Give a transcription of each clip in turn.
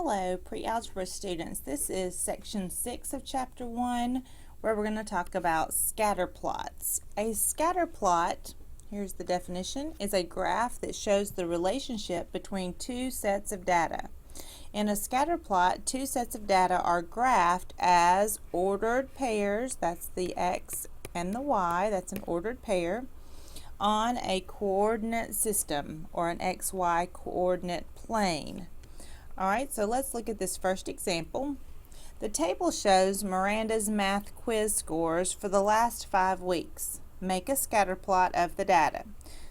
Hello, pre-algebra students. This is section 6 of chapter 1, where we're going to talk about scatter plots. A scatter plot, here's the definition, is a graph that shows the relationship between two sets of data. In a scatter plot, two sets of data are graphed as ordered pairs, that's the x and the y, that's an ordered pair, on a coordinate system or an xy coordinate plane. Alright, so let's look at this first example. The table shows Miranda's math quiz scores for the last 5 weeks. Make a scatter plot of the data.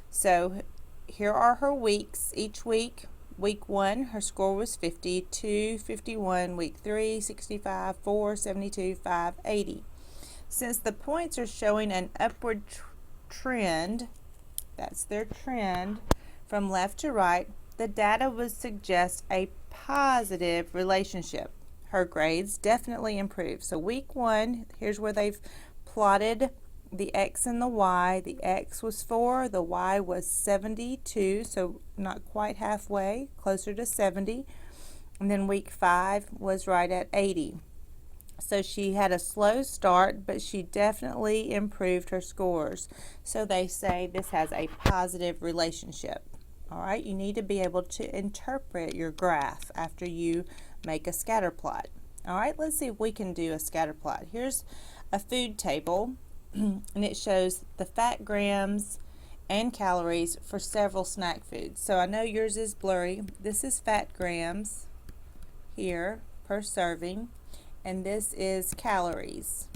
So here are her weeks. Each week, week 1, her score was 50, 2, 51, week 3, 65, 4, 72, 5, 80. Since the points are showing an upward trend, that's their trend, from left to right, the data would suggest a positive relationship. Her grades definitely improved. So week 1, here's where they've plotted the x and the y. The x was 4, the y was 72, so not quite halfway, closer to 70. And then week 5 was right at 80. So she had a slow start, but she definitely improved her scores. So they say this has a positive relationship. All right, you need to be able to interpret your graph after you make a scatter plot. All right, let's see if we can do a scatter plot. Here's a food table, and it shows the fat grams and calories for several snack foods. So I know yours is blurry. This is fat grams here per serving, and this is calories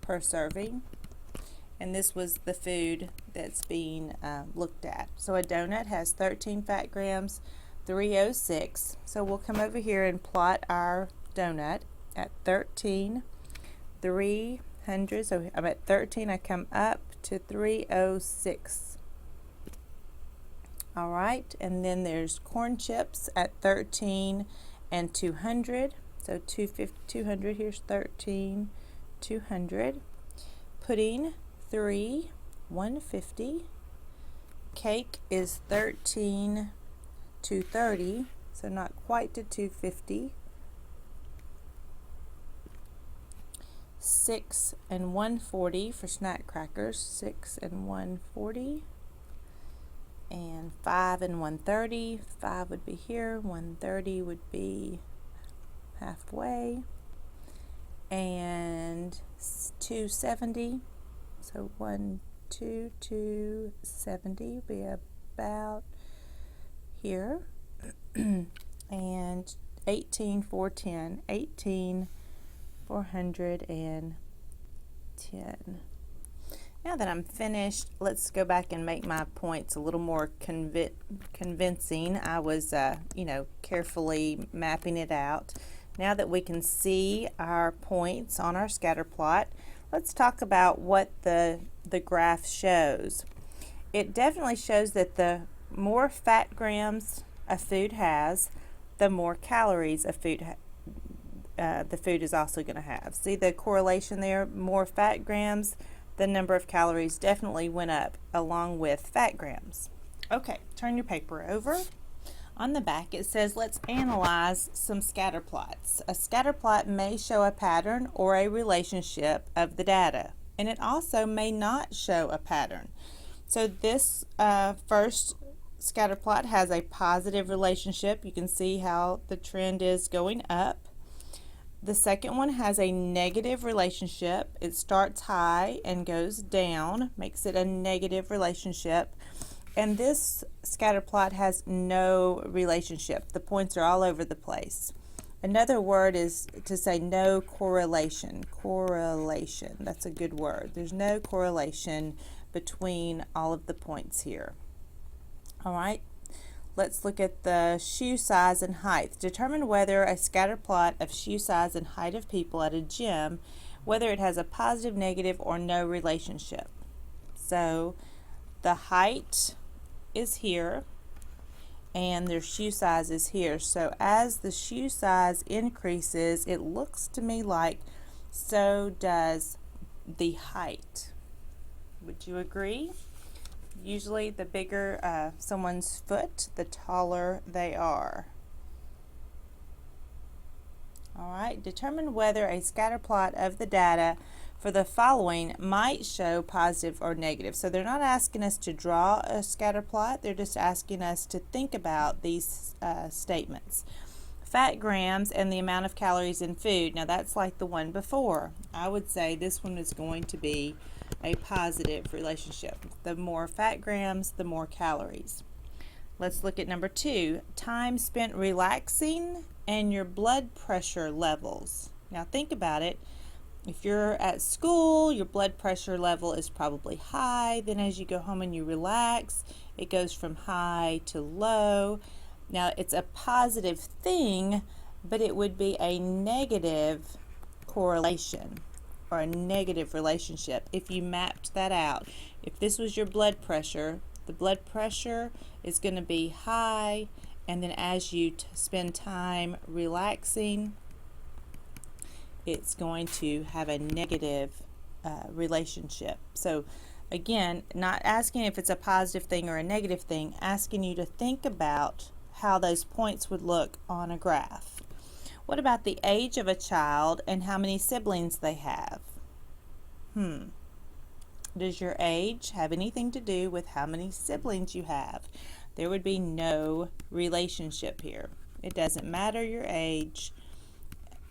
per serving. And this was the food that's being looked at. So a donut has 13 fat grams, 306. So we'll come over here and plot our donut at 13, 300. So I'm at 13, I come up to 306. All right, and then there's corn chips at 13 and 200. So 200, here's 13, 200. Pudding, 3, 150. Cake is 13 to 30, so not quite to 250. 6 and 140 for snack crackers, 6 and 140. And 5 and 130, 5 would be here, 130 would be halfway. And 270, so 1, 2, 270 be about here. And 18, 410, 18, 410. Now that I'm finished, let's go back and make my points a little more convincing. I was, carefully mapping it out. Now that we can see our points on our scatter plot, let's talk about what the graph shows. It definitely shows that the more fat grams a food has, the more calories the food is also going to have. See the correlation there? More fat grams, the number of calories definitely went up along with fat grams. Okay, turn your paper over. On the back it says let's analyze some scatter plots. A scatter plot may show a pattern or a relationship of the data, and it also may not show a pattern. So this first scatter plot has a positive relationship. You can see how the trend is going up. The second one has a negative relationship. It starts high and goes down, makes it a negative relationship. And this scatter plot has no relationship. The points are all over the place. Another word is to say no correlation. Correlation, that's a good word. There's no correlation between all of the points here. All right, let's look at the shoe size and height. Determine whether a scatter plot of shoe size and height of people at a gym, whether it has a positive, negative, or no relationship. So the height is here and their shoe size is here. So as the shoe size increases, it looks to me like so does the height. Would you agree? Usually the bigger someone's foot, the taller they are. All right, determine whether a scatter plot of the data for the following might show positive or negative. So they're not asking us to draw a scatter plot, they're just asking us to think about these statements. Fat grams and the amount of calories in food. Now that's like the one before. I would say this one is going to be a positive relationship. The more fat grams, the more calories. Let's look at number 2. Time spent relaxing and your blood pressure levels. Now think about it. If you're at school, your blood pressure level is probably high. Then as you go home and you relax, it goes from high to low. Now it's a positive thing, but it would be a negative correlation or a negative relationship if you mapped that out. If this was your blood pressure, the blood pressure is going to be high, and then as you spend time relaxing, it's going to have a negative relationship. So again, not asking if it's a positive thing or a negative thing, asking you to think about how those points would look on a graph. What about the age of a child and how many siblings they have? Does your age have anything to do with how many siblings you have? There would be no relationship here. It doesn't matter your age.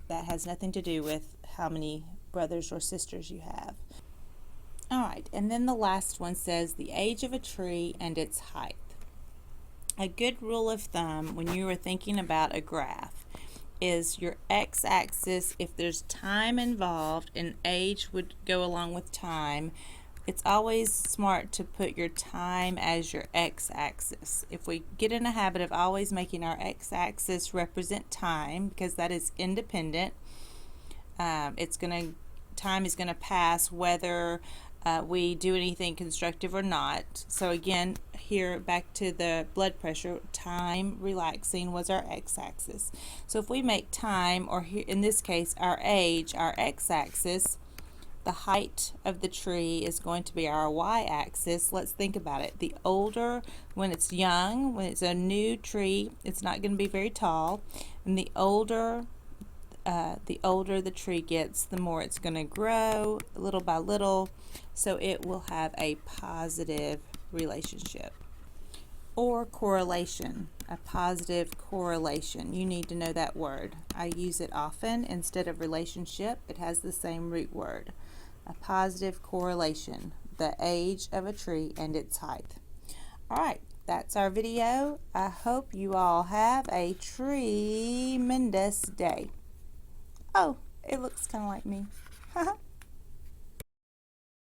That has nothing to do with how many brothers or sisters you have. All right, and then the last one says the age of a tree and its height. A good rule of thumb when you are thinking about a graph is your x-axis, if there's time involved and age would go along with time, it's always smart to put your time as your x-axis. If we get in a habit of always making our x-axis represent time, because that is independent, time is going to pass whether we do anything constructive or not. So again, here back to the blood pressure, time relaxing was our x-axis. So if we make time, or here in this case our age, our x-axis, the height of the tree is going to be our y-axis. Let's think about it. The older, when it's young, when it's a new tree, it's not going to be very tall. And the older the tree gets, the more it's going to grow little by little. So it will have a positive relationship. Or correlation, a positive correlation. You need to know that word. I use it often instead of relationship. It has the same root word. A positive correlation, the age of a tree and its height. All right, that's our video. I hope you all have a tremendous day. Oh, it looks kind of like me.